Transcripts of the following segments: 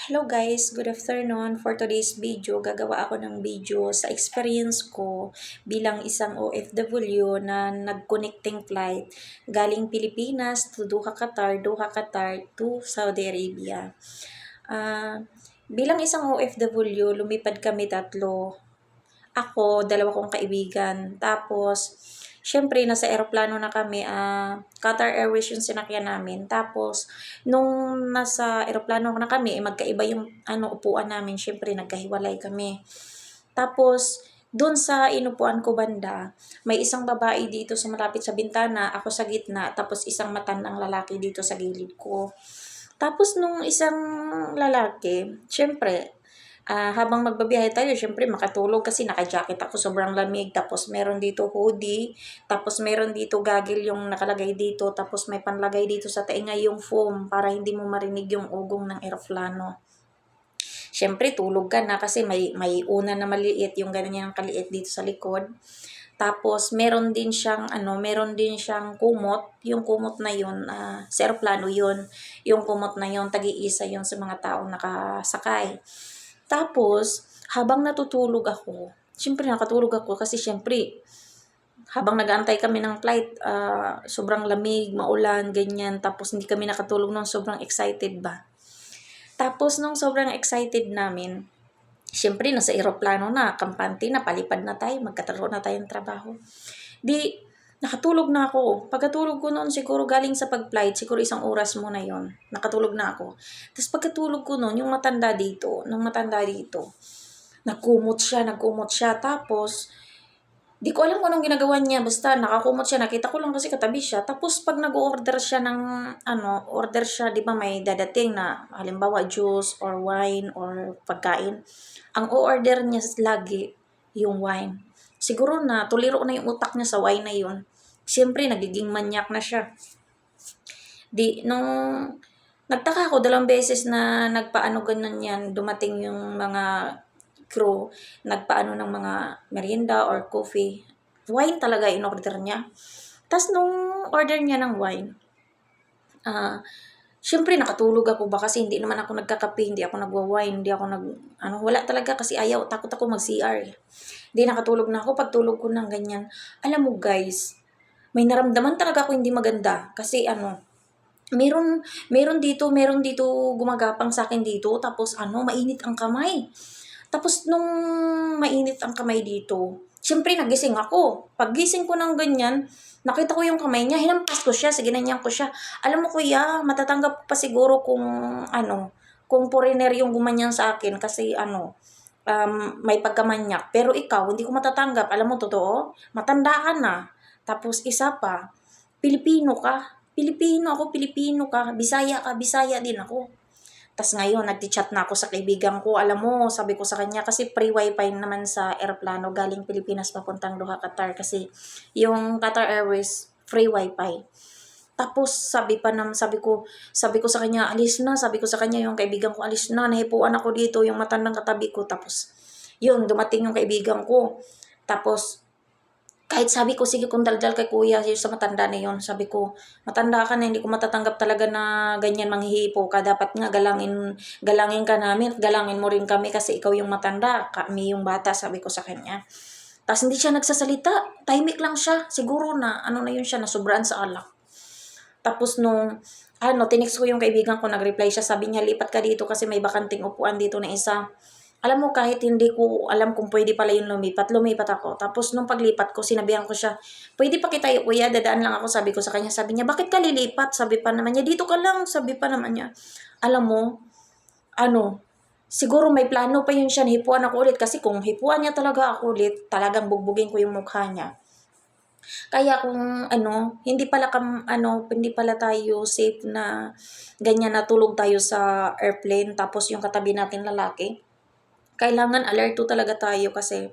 Hello guys, good afternoon. For today's video, gagawa ako ng video sa experience ko bilang isang OFW na nag-connecting flight galing Pilipinas to Doha, Qatar to Saudi Arabia. Bilang isang OFW, lumipad kami tatlo. Ako, dalawa kong kaibigan. Tapos, syempre, nasa eroplano na kami. Qatar Airways yung sinakyan namin. Tapos, nung nasa eroplano na kami, magkaiba yung upuan namin. Syempre, nagkahiwalay kami. Tapos, doon sa inupuan ko banda, may isang babae dito sa malapit sa bintana, ako sa gitna, tapos isang matandang lalaki dito sa gilid ko. Tapos nung isang lalaki, syempre, habang magbabiyahe tayo, syempre makatulog kasi naka-jacket ako, sobrang lamig. Tapos meron dito hoodie, tapos meron dito gagil yung nakalagay dito, tapos may panlagay dito sa tainga yung foam para hindi mo marinig yung ugong ng eroplano. Syempre tulog ka na kasi may una na maliit, yung ganyan kaliit dito sa likod. Tapos meron din siyang kumot. Yung kumot na yun, sa eroplano yun. Yung kumot na yun, tagi-isa yun sa mga taong nakasakay. Tapos, habang natutulog ako, syempre nakatulog ako kasi syempre, habang nag-aantay kami ng flight, sobrang lamig, maulan, ganyan. Tapos hindi kami nakatulog nung sobrang excited ba. Tapos nung sobrang excited namin, syempre nasa eroplano na, kampante na, palipad na tayo, magkataroon na tayong trabaho. Di, nakatulog na ako. Pagkatulog ko noon, siguro galing sa pag-flight, siguro isang oras muna yon, nakatulog na ako. Tapos pagkatulog ko noon, yung matanda dito, nagkumot siya. Tapos, di ko alam kung anong ginagawa niya. Basta nakakumot siya. Nakita ko lang kasi katabi siya. Tapos pag nag-order siya ng order siya, di ba may dadating na halimbawa juice or wine or pagkain. Ang o-order niya lagi yung wine. Siguro na tuliro na yung utak niya sa wine na yun. Siyempre, nagiging manyak na siya. Nung nagtaka ako, 2 beses na nagpaano ganun yan, dumating yung mga crew, nagpaano ng mga merienda or coffee. Wine talaga in-order niya. Tapos nung order niya ng wine, syempre nakatulog ako ba kasi hindi naman ako nagkakape, hindi ako nagwa-wine, hindi ako wala talaga kasi ayaw, takot ako mag-CR. Hindi nakatulog na ako, pagtulog ko ng ganyan. Alam mo guys, may naramdaman talaga ako hindi maganda kasi meron dito gumagapang sa akin dito, tapos mainit ang kamay. Tapos nung mainit ang kamay dito, siyempre nagising ako. Paggising ko ng ganyan, nakita ko yung kamay niya, hinampas ko siya, ginanyan ko siya. Alam mo kuya, matatanggap pa siguro kung foreigner yung gumanyan sa akin kasi may pagkamanyak. Pero ikaw, hindi ko matatanggap. Alam mo, totoo? Matanda ka na. Tapos isa pa, Pilipino ka. Pilipino ka. Bisaya din ako. Tas ngayon, nagti-chat na ako sa kaibigan ko. Alam mo, sabi ko sa kanya, kasi free wifi naman sa aeroplano galing Pilipinas papuntang Doha, Qatar. Kasi yung Qatar Airways, free wifi. Tapos sabi ko sa kanya, alis na. Sabi ko sa kanya, yung kaibigan ko, alis na. Nahipuan ako dito, yung matandang katabi ko. Tapos, yun, dumating yung kaibigan ko. Tapos, kahit sabi ko, sige kung daldal kay kuya, yung sa matanda na yun, sabi ko, matanda ka na, hindi ko matatanggap talaga na ganyan manghihipo ka. Dapat nga galangin ka namin, galangin mo rin kami kasi ikaw yung matanda, kami yung bata, sabi ko sa kanya. Tapos hindi siya nagsasalita, tahimik lang siya, siguro na, na yun siya, nasubraan sa alak. Tapos tinext ko yung kaibigan ko, nag-reply siya, sabi niya, lipat ka dito kasi may bakanting upuan dito na isa. Alam mo, kahit hindi ko alam kung pwede pala yung lumipat ako. Tapos nung paglipat ko, sinabihan ko siya, pwede pa kita kuya, dadaan lang ako, sabi ko sa kanya. Sabi niya, bakit ka lilipat? Sabi pa naman niya, dito ka lang, sabi pa naman niya. Alam mo, siguro may plano pa yun siya, hipuan ako ulit. Kasi kung hipuan niya talaga ako ulit, talagang bugbugin ko yung mukha niya. Kaya kung hindi pala tayo safe na ganyan natulog tayo sa airplane, tapos yung katabi natin lalaki, kailangan alerto talaga tayo kasi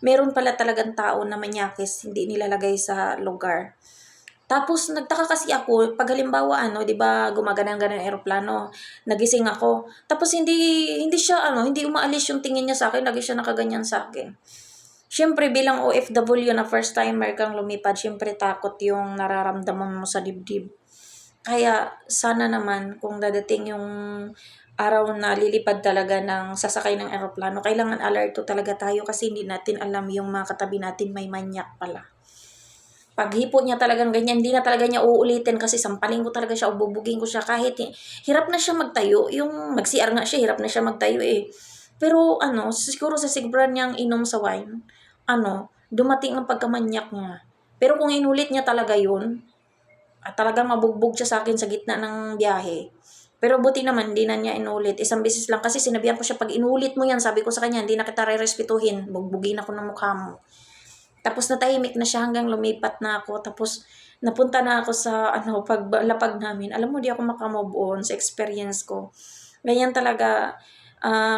meron pala talagang tao na manyakis, hindi nilalagay sa lugar. Tapos nagtaka kasi ako, pag halimbawa 'di ba, gumagana-gana ang eroplano, nagising ako. Tapos hindi siya hindi umaalis yung tingin niya sa akin, lagi siya nakaganyan sa akin. Siyempre bilang OFW na first timer kang lumipad, siyempre takot yung nararamdaman mo sa dibdib. Kaya sana naman kung dadating yung araw na lilipad talaga ng sasakay ng eroplano, kailangan alerto talaga tayo kasi hindi natin alam yung mga katabi natin may manyak pala. Paghipo niya talagang ganyan, hindi na talaga niya uulitin kasi sampalin ko talaga siya o bubugin ko siya kahit hirap na siya magtayo. Yung mag-CR nga siya, hirap na siya magtayo eh. Pero ano, siguro sa sigura niyang inom sa wine, dumating ang pagkamanyak niya. Pero kung inulit niya talaga yun, at talagang mabugbog siya sa akin sa gitna ng biyahe. Pero buti naman, hindi na niya inulit. Isang beses lang kasi sinabihan ko siya, pag inulit mo yan, sabi ko sa kanya, hindi na kita re-respetuhin. Bugbugin ako ng mukha mo. Tapos natahimik na siya hanggang lumipat na ako. Tapos napunta na ako sa paglapag namin. Alam mo, di ako makamove on sa experience ko. Ganyan talaga,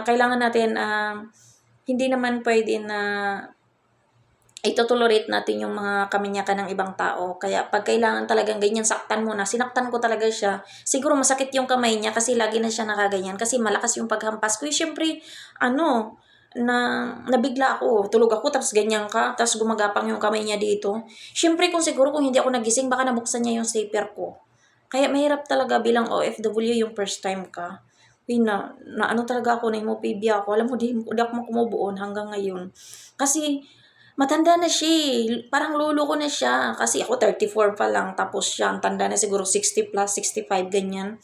kailangan natin, hindi naman pwede na ito-tolerate natin yung mga kaminyakan ng ibang tao. Kaya pag kailangan talagang ganyan, saktan mo na. Sinaktan ko talaga siya. Siguro masakit yung kamay niya kasi lagi na siya nakaganyan. Kasi malakas yung paghampas ko. Siyempre, na nabigla ako. Tulog ako, tapos ganyan ka. Tapos gumagapang yung kamay niya dito. Siyempre, kung hindi ako nagising, baka nabuksan niya yung zipper ko. Kaya mahirap talaga bilang OFW yung first time ka. Talaga ako, na hemophilia ako. Alam mo, di ako makumubuon hanggang ngayon. Kasi, matanda na siya eh. Parang lolo ko na siya. Kasi ako 34 pa lang. Tapos siya, ang tanda na siguro 60 plus, 65, ganyan.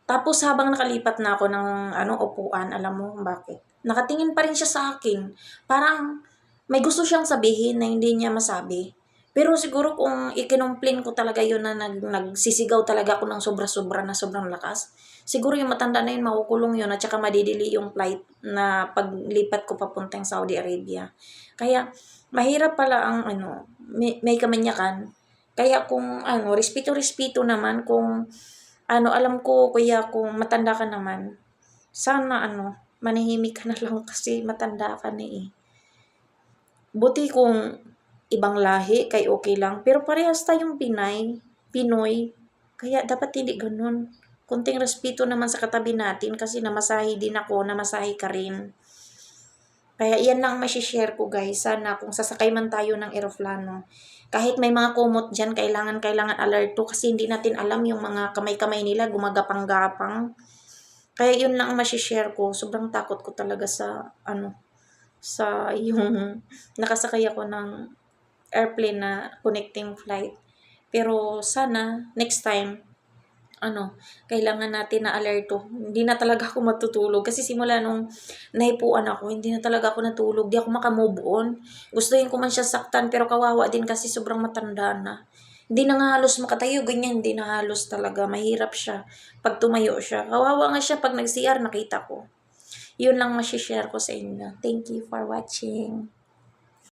Tapos habang nakalipat na ako ng upuan, alam mo bakit? Nakatingin pa rin siya sa akin. Parang may gusto siyang sabihin na hindi niya masabi. Pero siguro kung ikinomplain ko talaga yun na nagsisigaw talaga ako ng sobra-sobra na sobrang lakas, siguro yung matanda na yun, makukulong yun at saka madidili yung flight na paglipat ko papuntang Saudi Arabia. Kaya mahirap pala ang may kamanyakan. Kaya kung respeto-respeto naman kung alam ko kuya kung matanda ka naman, sana manahimik ka na lang kasi matanda ka na eh. Buti kung ibang lahi kay okay lang, pero parehas tayong Pinoy, kaya dapat hindi ganun. Kunting respeto naman sa katabi natin kasi namasahe din ako, namasahe ka rin. Kaya iyan lang share ko guys. Sana kung sasakay man tayo ng eroplano, kahit may mga kumot dyan, kailangan alerto kasi hindi natin alam yung mga kamay-kamay nila gumagapang-gapang. Kaya yun lang ang share ko. Sobrang takot ko talaga sa sa yung nakasakay ako ng airplane na connecting flight. Pero sana next time kailangan natin na alerto. Hindi na talaga ako matutulog. Kasi simula nung nahipuan ako, hindi na talaga ako natulog. Di ako makamove on. Gustuhin ko man siya saktan, pero kawawa din kasi sobrang matanda na. Hindi na nga halos makatayo, ganyan. Hindi na halos talaga. Mahirap siya pag tumayo siya. Kawawa nga siya pag nag-CR, nakita ko. Yun lang share ko sa inyo. Thank you for watching.